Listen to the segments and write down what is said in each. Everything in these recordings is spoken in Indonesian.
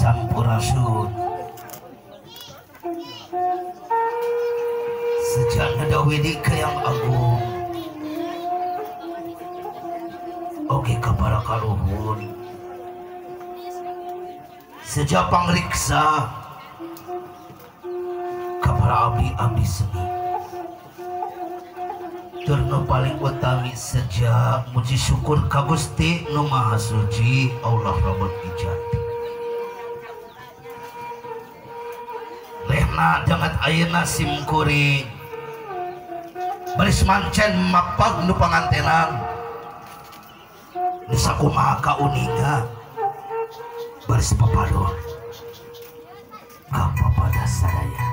Sampurasun sejak nada widika yang agung oke kapara kaluhun sejak pangriksa kapara abdi seni turno paling utami sejak muji syukur ka Gusti Nu Maha Suci Allah Rabbul Ijati lehna jangat ayeuna simkuring baris mancen mapag nu pangantenan nu sakumaha kauninga baris papadon ka papada sadaya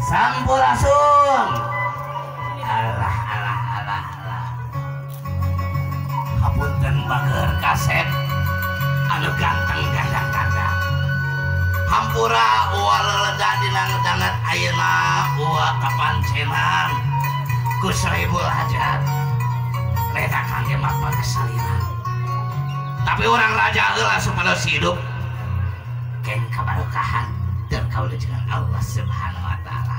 Sampurasun alah hapunten bager kaset anu ganteng gandang-gandang hampura uwa leleda dina ngedanget ayeuna uwa kapancenan ku Saibul Hajat reda kangge mapa kesalinan tapi orang raja heula supados hidup keng kabarokahan dan kaula jeung Allah Subhanahu wa taala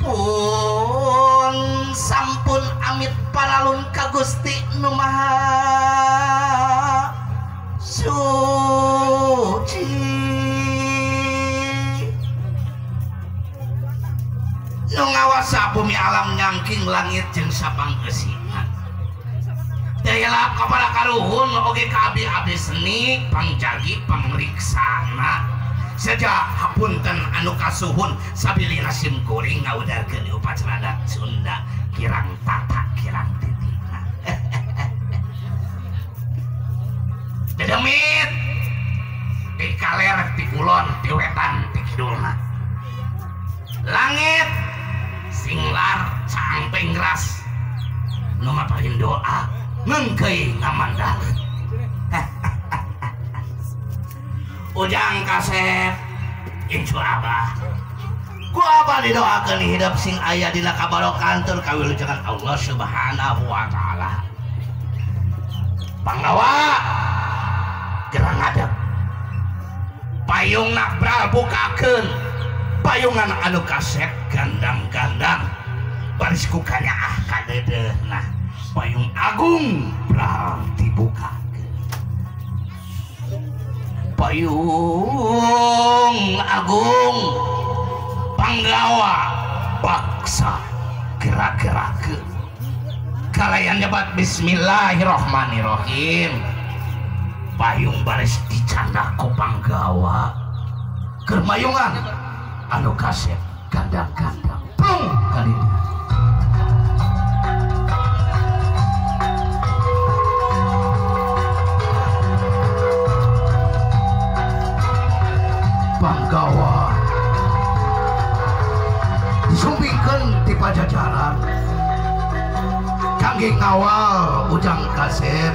pun sampun amit paralun ka Gusti Nu Maha Suci nu ngawasa bumi alam nyangking langit jeung sapangeusingan daya kepada karuhun oge ka abdi seni pangjagi pangriksana sejak hapunten anu kasuhun sabilina simkuring ngaudarkeun upacara adat Sunda kirang tata kirang titina dedemit di kaler ti kulon ti wetan ti kidulna langit singlar caang penggras nu mapahin doa ngengkei ngamandaleun ujang kaset incu abah ku abah didoakeun hidup sing aya dina kabarokan tur kawilujengan Allah Subhanahu wa taala panggawa gerang ngadeg payungna bral bukakeun payungan anu kaset gandang-gandang baris ku kanyaah kadedeuna payung agung bral dibuka payung agung panggawa paksa gerak-gerakeun kalayan nyebat bismillahirrahmanirrahim payung baris dicanda ku panggawa keur mayungan anu kaset gandang-gandang plung kali panggawa disumpingkeun ti pajajaran kangge ngawal ujang kaset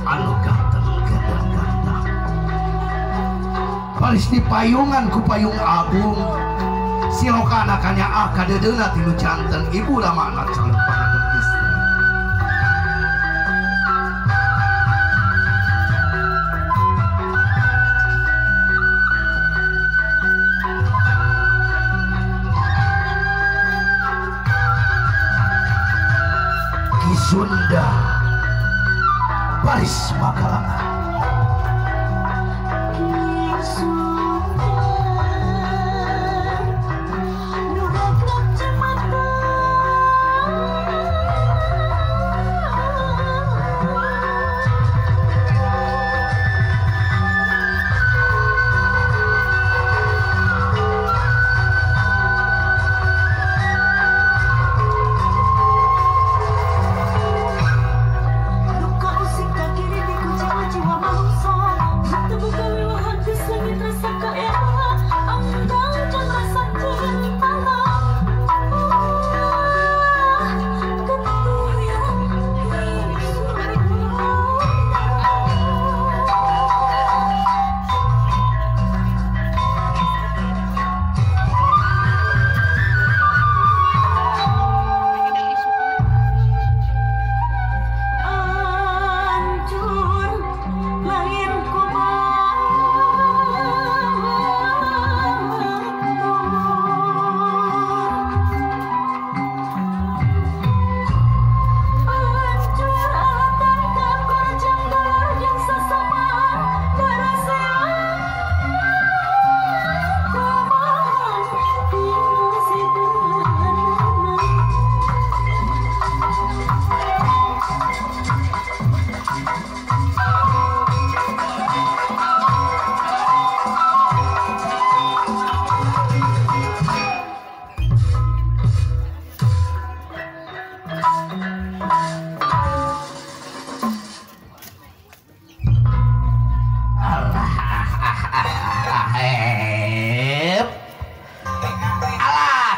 anu ganteng gandang-gandang baris dipayungan ku payung agung silokana kanyaah kadedeuna ti nu janten ibu lamana calon panagen istri Sunda baris Makalangan Luka usik kaki di kucing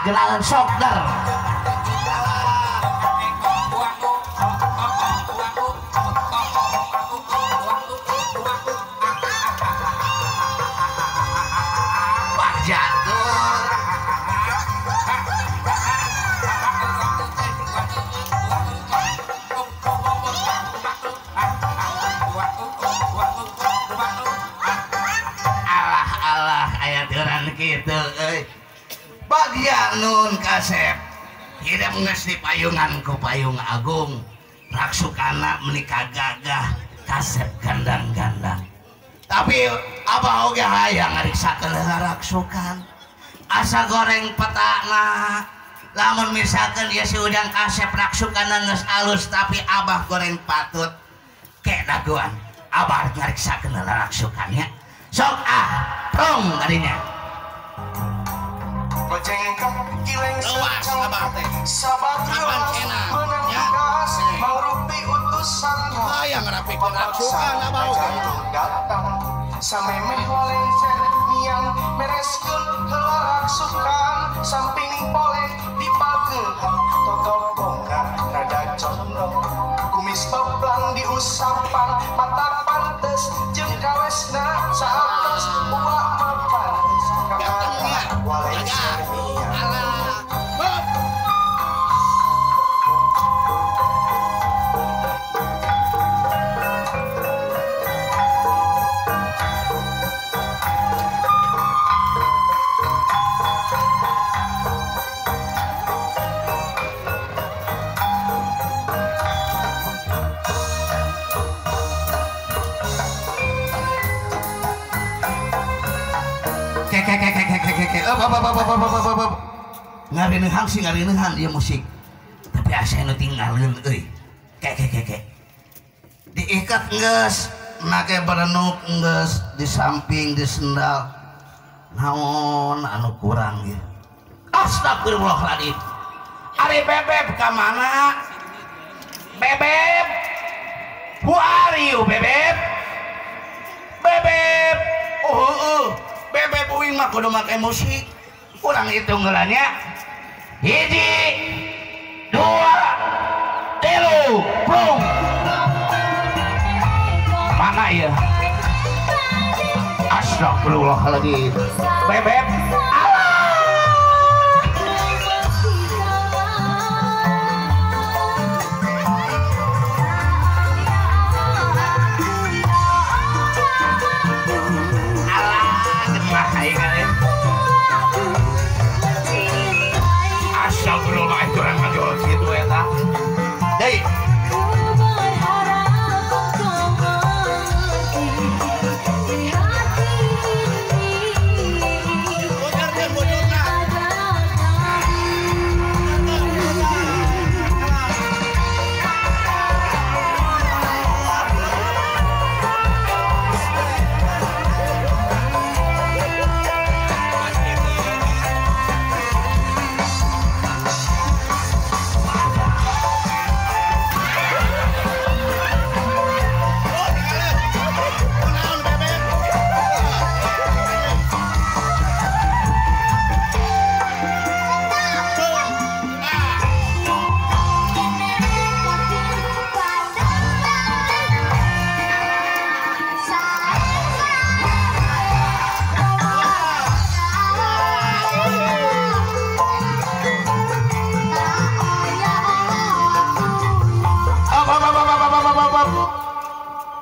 gerangan sokder. Pak jatuh. Alah ayat orang gitu bagian nun kasep hidup nges di payungan ku payung agung raksukana menikah gagah kasep gandang-gandang tapi abah oge hayang ngariksakeun raksukan asa goreng petakna lamun misalkan ya si udang kasep raksukana nges alus tapi abah goreng patut kek daguan abah ngariksakeun raksukannya sok prong adinya Luas abah teh. Kapan kena? Ya. Hayang ngarapikeun raksukan abah oge. Samemeh lencen miang mereskeun heula raksukan samping polek dipageuhan totobongan rada condong kumis peplang diusapan mata pantes jeung kawesna saeus uak mapantes kakana walencer miang ngarineuhan sih ngarineuhan ieu musik tapi asa nu tinggalin euy kek diikat geus make berenuk geus di samping di sendal naon anu kurang ieu astagfirullahaladzim ari bebeb ka mana bebeb who are you bebeb bebeb uing mah kudu make musik kurang hitung ngelanya hiji dua tilu plung mana ya astagfirullahaladzim bebeb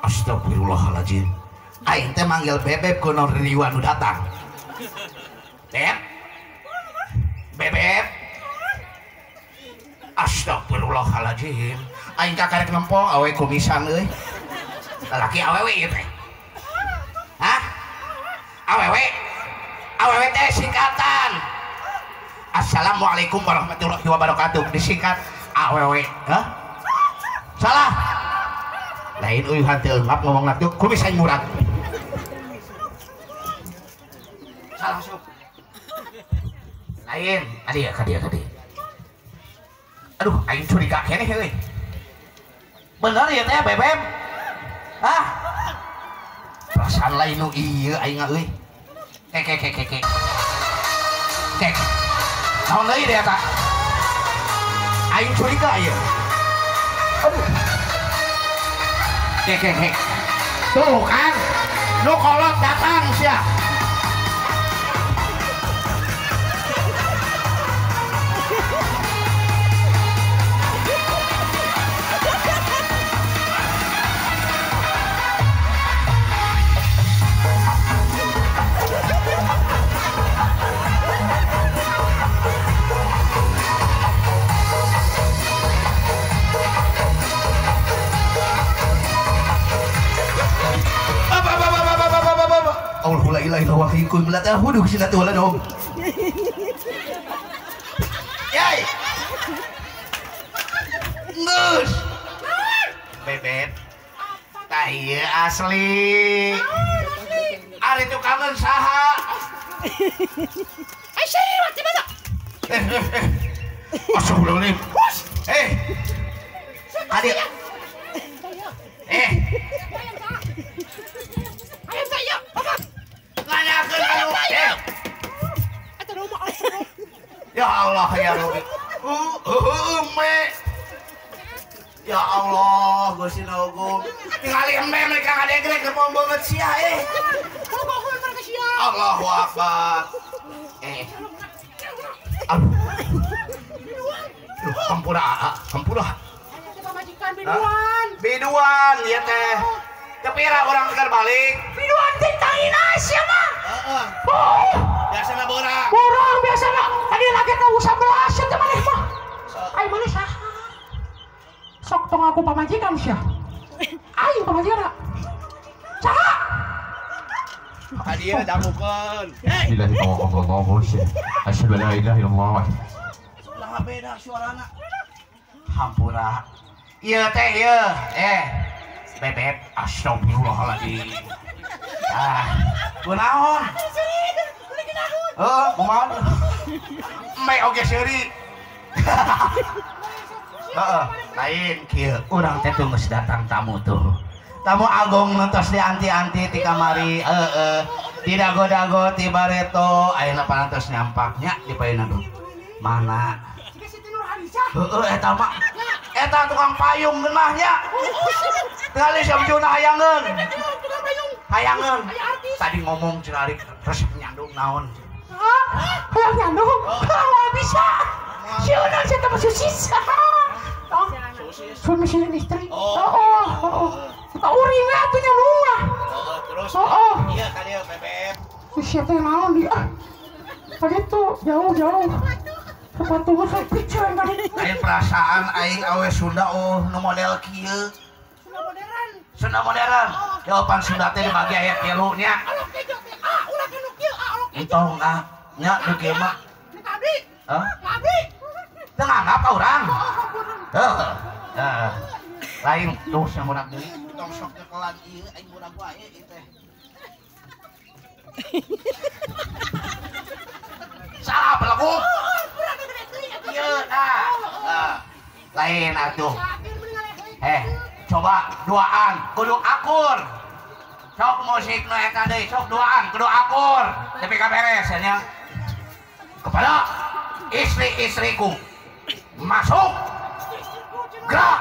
Astagfirullahaladzim aing teh manggil bebeb kuno Riwan nu datang bebeb astagfirullahaladzim aing kakarek nempo awe kumisan euy laki awewe ieu teh hah awewe teh singkatan assalamualaikum warahmatullahi wabarakatuh disingkat awewe hah salah lain uyuhan teu ngap ngomong naktu kumis aing murag salah sok lain adia kadia aduh aing curiga keneh euy bener ya teh bebeb ah perasaan lain nu ieu aing euy kek naon deui deh eta aing curiga ieu aduh hek tuh kan nu kolot datang sia la ilaha illallah ikut melata hudu sina tu dong. Yai. Ngus. Bebet. Tah ieu asli. Ari tu kangen saha? Asli mati mana? Astagfirullahaladzim. Adik. Ayam saya, apa? Nanyakeun anu eta rumah. Ya Allah ya Rabbi. Me. Ya Allah, Gusti Nogo. Tingali embe mereka ngadegrek kepong banget sia Kumaha mereka sia? Allahu Akbar. Aduh. Hampura. Majikan biduan. Biduan ieu teh. Kepira orang tegar balik. Biduan teh tangina sia mah. Heeh. Biasana borang. Borang biasana. Tadi lagi teh usah belas teh maneh mah. Ai maneh saha? Sok tong aku pamajikan sia. Aing pamajikan. Saha? Hadiah dangukeun. Bismillahirrahmanirrahim. Asyhadu an la ilaha illallah. Lah beda suarana. Hampura. Ieu teh ieu. Bebet, astagfirullahaladzim. Kunaon? Kumaha? Embe oge seuri. Lain kieu. Urang teh teu geus datang tamu tuh. Tamu agung nontos di anti-anti ti kamari. Ti dago-dago ti bareto. Ayeuna panantos nyampaknya di paeuna tuh. Mana? Eta mah. Eta tukang payung genahnya. Tinggali sabjuna hayangeun. Hayangeun. Tadi ngomong cenah resep nyandung naon. Hayang nyandung? Moal bisa. Sieuna sia teh susisa. Suami istri. Kita uring atuh nyandung mah. Terus. Iya ka dieu bebek. Sia teh naon dia? Tadi tuh jauh. Sepatu saya piceun tadi. Aing perasaan aing awe Sunda nu model kieu. Sunda modern. Jawaban Sunda teh dibagi aya 3 nya. Ulah kieu kieu. Entong nya nu kieu mah. Abdi. Abdi. Teu nganggap urang. Lain tuh yang budak deui. Tong sok nyekelan ieu aing budak wae ieu teh. Salah belagu. Lain atuh. Coba duaan kudu akur. Sok musik nu eta deui, sok duaan kudu akur. Tapi kaberes nya. Kepada istri-istriku masuk gerak.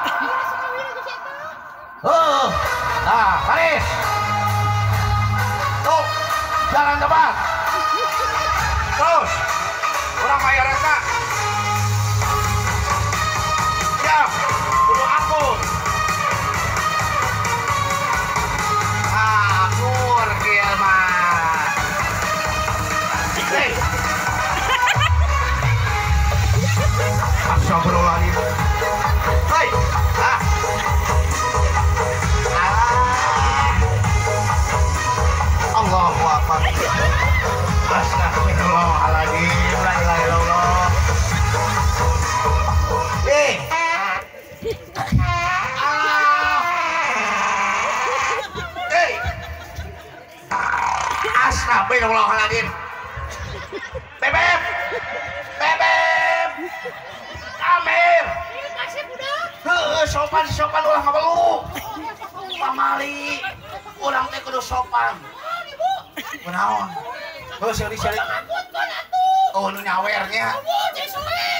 Baris. Tuh, jalan depan. Terus, kurang bayar eta. Siap, kudu akur. Akur kieu mah. Hei. Astagfirullahaladzim. Hei. Allahu Akbar. Astagfirullahaladzim. La ilaha illallah. Astagfirullahaladzim. Bebek. Amir. Sopan ulah ngabeluk. Pamali. Urang teh kudu sopan. Kunaon? Seri. Oh, nu nyawernya.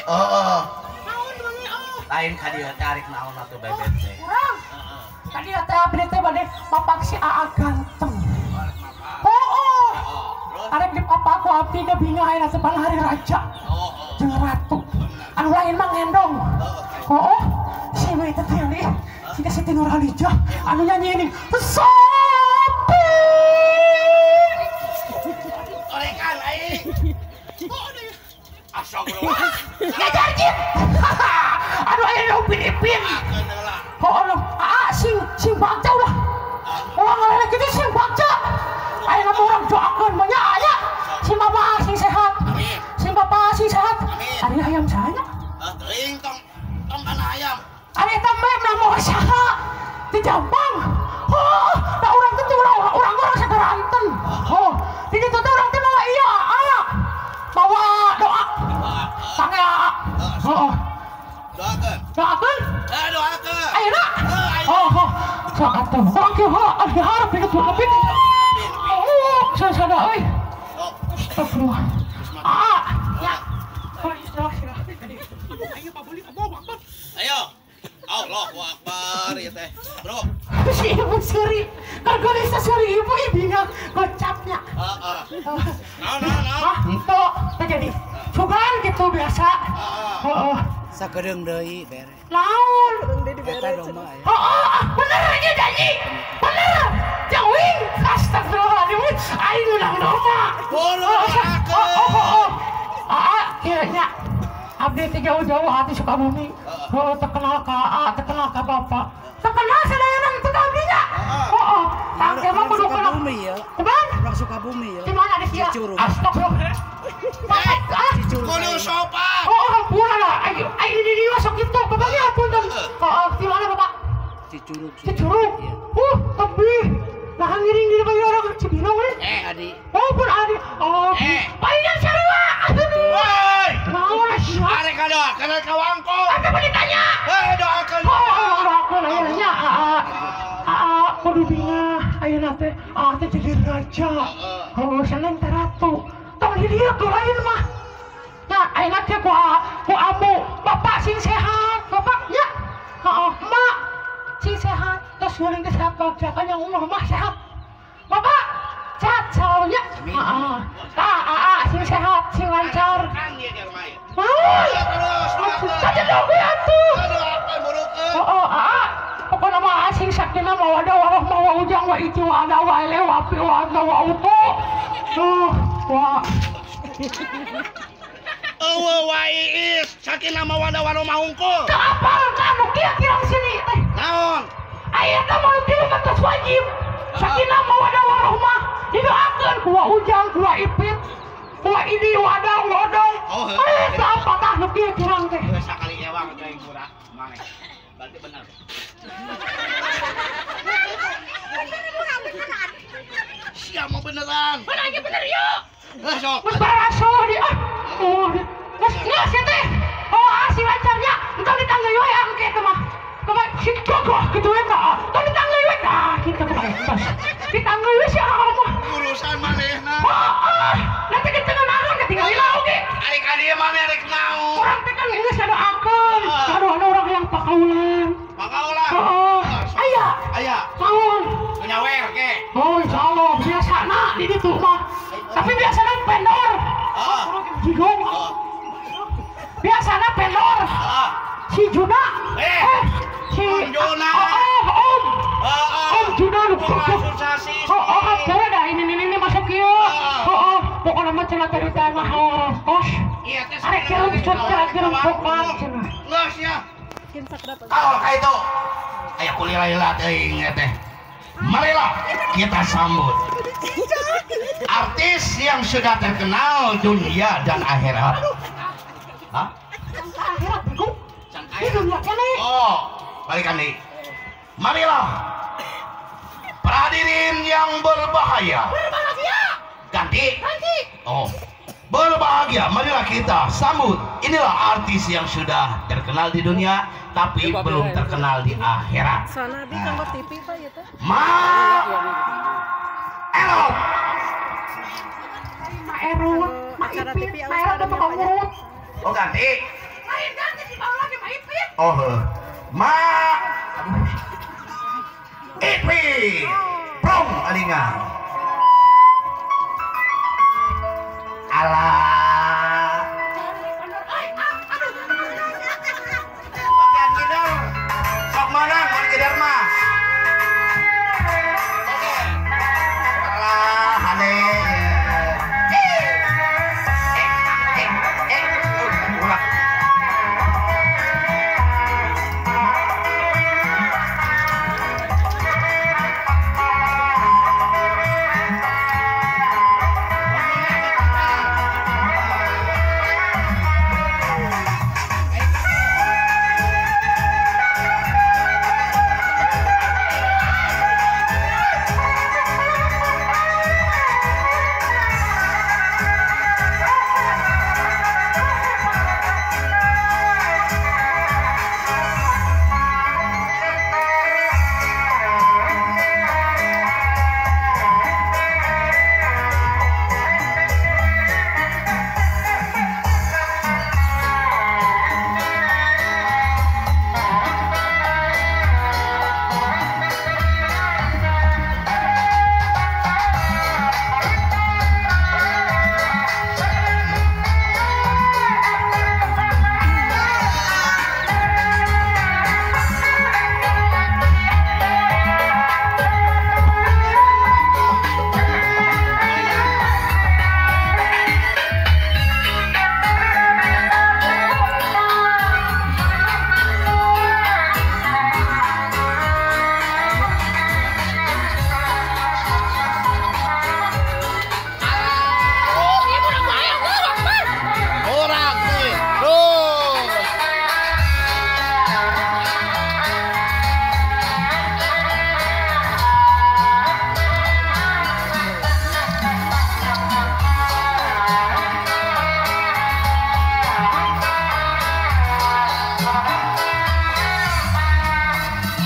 Heeh. Lain ka dieu tarik naon atuh bebet teh. Urang. Tadi teh abdi teh bade papak si Aa ganteng. Oh. Arek di papaku abdi da binga ayeuna sepan hari raja. Jeung ratu. Anu lain mah ngendong. Oh. Si we teh teh Sida Siti Nurhalijah anu nyanyi ini. Sopi. Orekan aing. Astagfirullah. Ngajarjit. Aduh aya upin-ipin. Oh, sing baca ulah. Orang ngalelek itu sing baca. Aya mah urang doakeun mah nya aya. Sing bapak sing sehat. Amin. Sing bapak sing sehat. Amin. Ari ayam saya. Teuing tong kana ayam. Ari eta mah mau saha? Di Jampang. Oh, da urang teh urang sadaranten. Oh, di ditu teh urang teh mawa iya. Bawa doa. Sange. Heeh. Doakeun. Doakeun. Doakeun. Ayeuna. Oh. Sok atuh. Urang kieu abdi hareup di ditu lebih. Oh, sada euy. Astagfirullah. Ya. Ayo Pak Buli ngomong Akbar. Ayo. Allahu Akbar ya teh. Bro. Si ibu seri. Kargonisa seri ibu ibinga gocapnya. Nah. Hah? Itu terjadi. Cuman gitu biasa. Heeh. Sakedeung deui bere. Naon? Eta domba aya. Bener aja janji. Bener. Jauhin. Astagfirullahaladzim. Aing ulang domba. Kiranya abdi teh jauh-jauh hati Sukabumi. Terkenal ka A, terkenal ka Bapak. Terkenal sadayana itu ka abdinya. Tangke mah kudu kenal. Sukabumi ya. Teman? Orang Sukabumi ya. Di mana ada dia? Cicurug. Astagfirullah. Cicurug. Kudu sopan. Pura lah. Ayo ini masuk itu. Bapaknya apunten. Di mana Bapak? Cicurug. Cicurug. Tapi nah ngiring di bagi orang Cibinong nih. Adi. Pun Adi. Palingan sarua. Woi. Mau lah sih. Arek doakeun ka wangkul. Apa mau ditanya? Doakeun. Doakeun ayeuna kudu binga ayeuna teh teh jadi raja. Selain teh ratu. Tong di dieu tuh lain mah. Nah, ayeuna teh ku amu bapak sing sehat, bapaknya. Emak sing sehat. Terus geuning teh sehat bapak yang umur mah sehat. Bapak sehat selalunya. Sing sehat, sing lancar. Saja dong atuh. Pokoknya mah asing sakina mau ada walau mau ujang wa itu ada wa ele wa pi wa ada wa upo. Wah. Wa iis sakina mah wada waro maungkul. Apa kamu kira-kira sini teh? Naon? Aya teh mau kieu batas wajib. Sakina mah wada warahmah didoakeun ku ujang ku ipit. Ku ini wadang lodong. Apa tah nu kieu kirang teh? Sakali ewang teh kurang maneh. Berarti benar. Siapa mau beneran? Mana aja bener yuk. Sok. Mas baraso di Mas ngas ya teh. Si lancarnya entar ditangga we angke teh mah. Kemah situ gitu we ka. Entar ditangga we kita pas. Ditangga we si mah. Urusan manehna. Nanti kita naon tinggal ieu oge. Ari ka dieu mah merek naon? Orang teh kan geus ngadoakeun. Aduh ada orang yang pakaulan. Pakaulan. Aya. Naon? Nyawer ke? Insyaallah biasana di ditu mah. Tapi biasana pendor. Jigong. Biasana pendor. Si Juna. Si Juna. Om Juna lu Asosiasi. boleh dah ini masuk kieu. Pokoknya mah cenah teh teh mah kos. Iya teh. Arek kieu pokok cenah. Geus ya. Kalau kayak itu, ayo kulila teuing teh. Marilah kita sambut artis yang sudah terkenal dunia dan akhirat. Hah? Akhirat bego. Di dunia kene. Balikan nih. Marilah hadirin yang berbahagia. Ganti. Berbahagia, marilah kita sambut. Inilah artis yang sudah terkenal di dunia tapi belum terkenal di akhirat. Sana di kantor TV Pak ya teh. Erot. Acara TV Erot tukang urut. Ganti. Oh, ma Ipi Prong alingan alah bagian ngidar sok menang mau ngidar mah oke alah hale ulah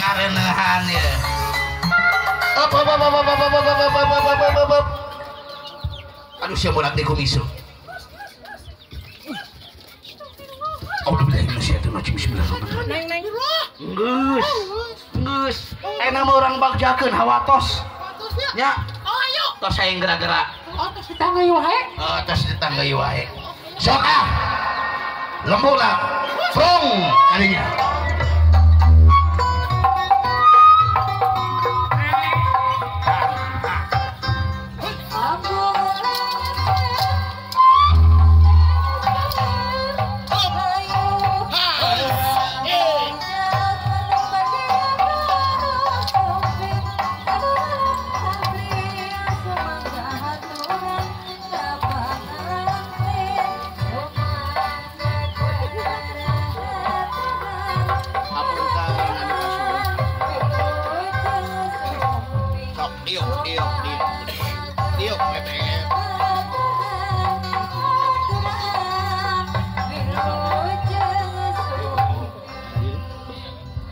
ngarenehan ya. Aduh siapa bolak di komisu. Neng. Geus. Enak mah orang bagjakeun hawatos. Nya. Tos aing gerak-gerak. Tos ditangga ieu wae. Tos ditangga ieu wae. Sok ah. Lembulan. Prong kalinya.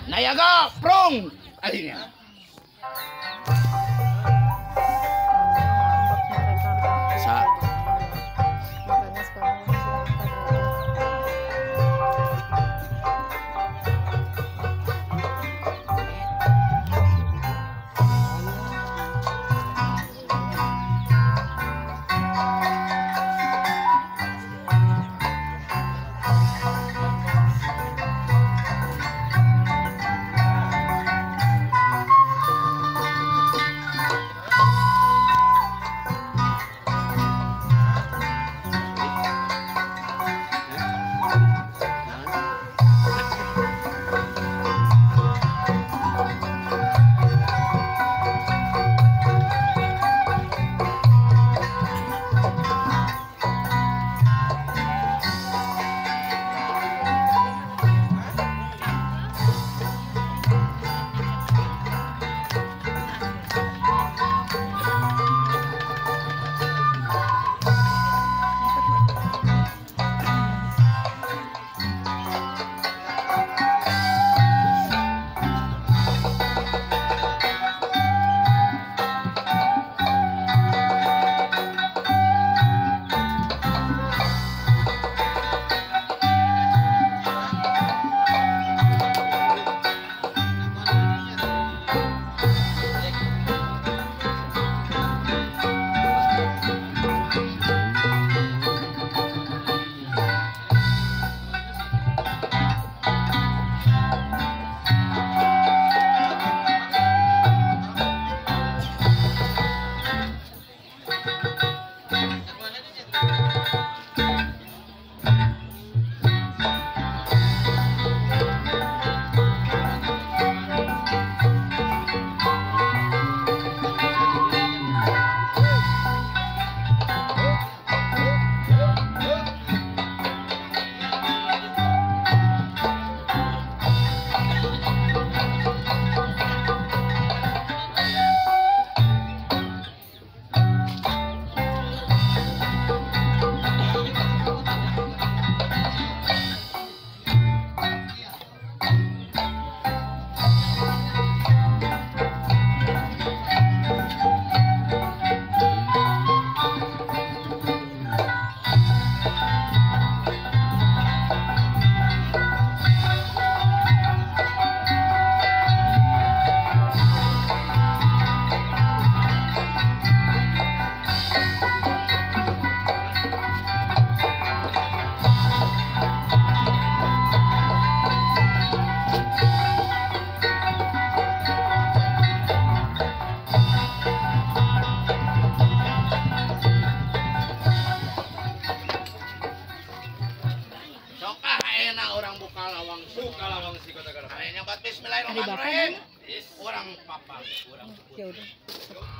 Nayaga Prong akhirnya. Sa Makanya sekarang Ya udah.